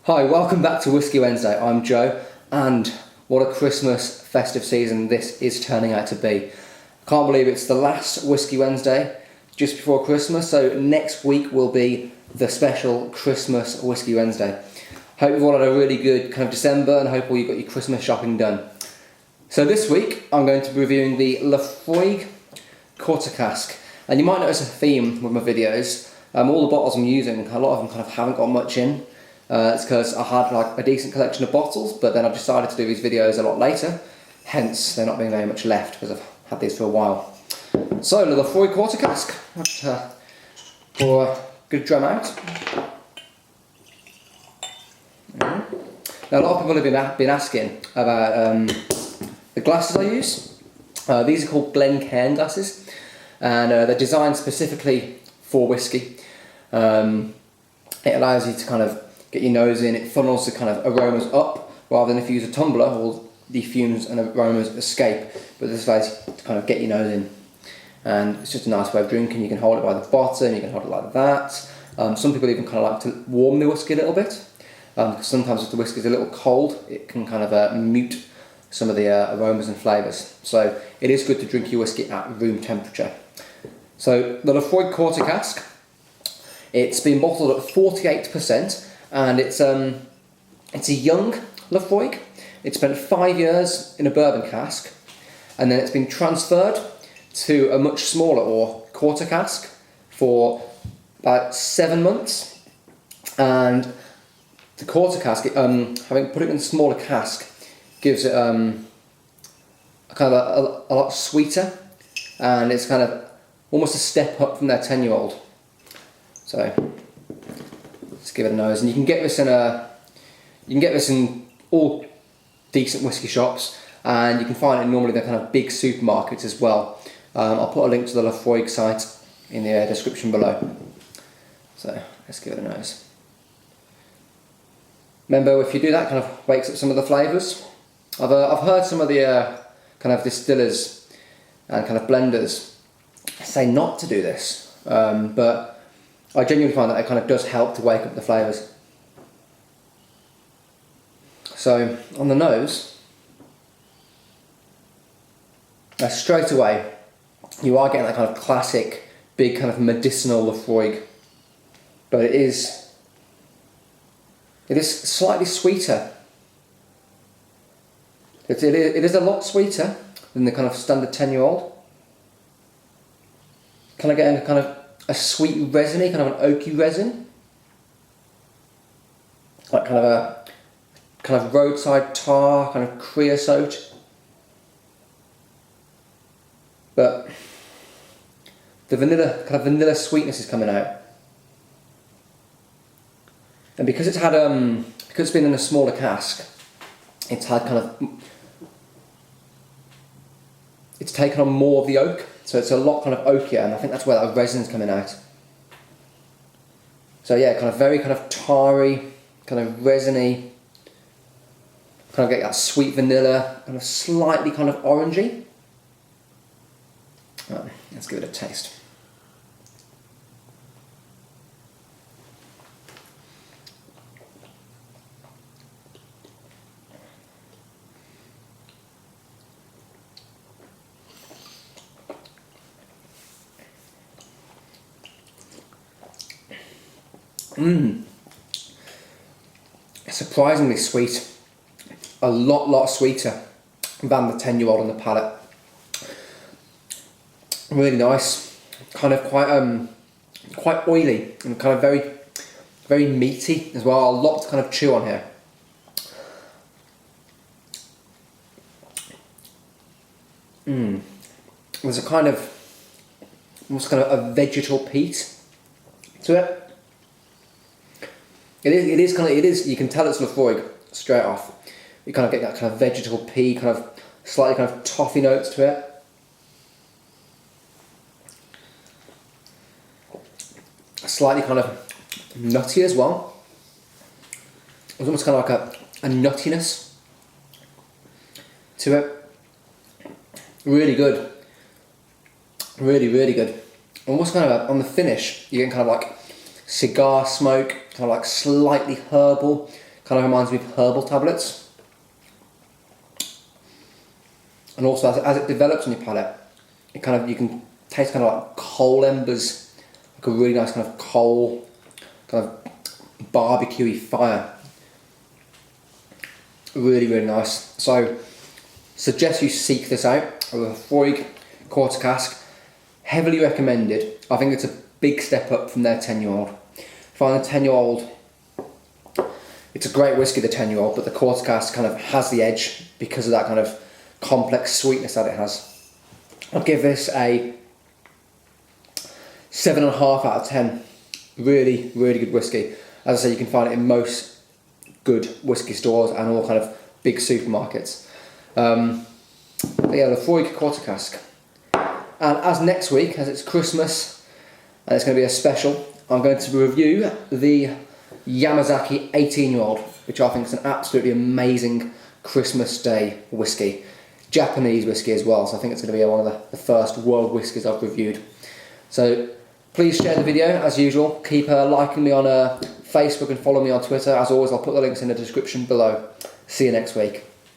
Hi, welcome back to Whisky Wednesday. I'm Joe, and what a Christmas festive season this is turning out to be. I can't believe it's the last Whisky Wednesday just before Christmas, so next week will be the special Christmas Whisky Wednesday. Hope you've all had a really good kind of December and hope all you've got your Christmas shopping done. So this week I'm going to be reviewing the Laphroaig Quarter Cask, and you might notice a theme with my videos. All the bottles I'm using, a lot of them kind of haven't got much in. It's because I had like a decent collection of bottles, but then I've decided to do these videos a lot later, hence there not being very much left because I've had these for a while. So the Laphroaig Quarter Cask, pour a good drum out. Now a lot of people have been asking about the glasses I use. These are called Glencairn glasses, and they're designed specifically for whiskey. It allows you to kind of get your nose in, it funnels the kind of aromas up, rather than if you use a tumbler, all the fumes and aromas escape, but this allows you to kind of get your nose in. And it's just a nice way of drinking. You can hold it by the bottom, you can hold it like that. Some people even kind of like to warm the whiskey a little bit, because sometimes if the whiskey is a little cold, it can kind of mute some of the aromas and flavours. So it is good to drink your whiskey at room temperature. So the Laphroaig Quarter Cask, it's been bottled at 48%, and it's a young Laphroaig. It spent 5 years in a bourbon cask, and then it's been transferred to a much smaller or quarter cask for about 7 months. And the quarter cask, having put it in a smaller cask, gives it a lot sweeter, and it's kind of almost a step up from their 10-year-old. So let's give it a nose, and you can get this in all decent whiskey shops, and you can find it normally in the kind of big supermarkets as well. I'll put a link to the Laphroaig site in the description below. So let's give it a nose. Remember, if you do that, kind of wakes up some of the flavours. I've heard some of the kind of distillers and kind of blenders say not to do this, but I genuinely find that it kind of does help to wake up the flavours. So on the nose, straight away you are getting that kind of classic, big kind of medicinal Laphroaig, but it is slightly sweeter. It is a lot sweeter than the kind of standard 10-year-old. Kind of getting kind of a sweet resiny, kind of an oaky resin, like kind of roadside tar, kind of creosote. But the vanilla sweetness is coming out, and because it's been in a smaller cask, it's taken on more of the oak. So it's a lot kind of oakier, and I think that's where that resin's coming out. So yeah, kind of very kind of tarry, kind of resiny, kind of get that sweet vanilla, kind of slightly kind of orangey. Right, let's give it a taste. Surprisingly sweet. A lot sweeter than the 10-year-old on the palate. Really nice. Kind of quite oily and kind of very meaty as well. A lot to kind of chew on here. There's a kind of almost kind of a vegetal peat to it. It is. You can tell it's Laphroaig straight off. You kind of get that kind of vegetal pea, kind of slightly kind of toffee notes to it. Slightly kind of nutty as well. There's almost kind of like a nuttiness to it. Really good. Really good. Almost kind of on the finish, you're getting kind of like cigar smoke, kind of like slightly herbal, Kind of reminds me of herbal tablets. And also as it develops on your palate, you can taste kind of like coal embers, like a really nice kind of coal, kind of barbecue-y fire. Really, really nice. So, suggest you seek this out. A Laphroaig quarter cask, heavily recommended. I think it's a big step up from their 10-year-old. Find the 10-year-old, it's a great whiskey, the 10-year-old, but the quarter cask kind of has the edge because of that kind of complex sweetness that it has. I'll give this a 7.5 out of 10. Really, really good whiskey. As I say, you can find it in most good whiskey stores and all kind of big supermarkets. But yeah, the Laphroaig quarter cask. And as next week, as it's Christmas and it's going to be a special, I'm going to review the Yamazaki 18-year-old, which I think is an absolutely amazing Christmas Day whiskey. Japanese whiskey as well, so I think it's going to be one of the first world whiskies I've reviewed. So please share the video as usual. Keep liking me on Facebook and follow me on Twitter. As always, I'll put the links in the description below. See you next week.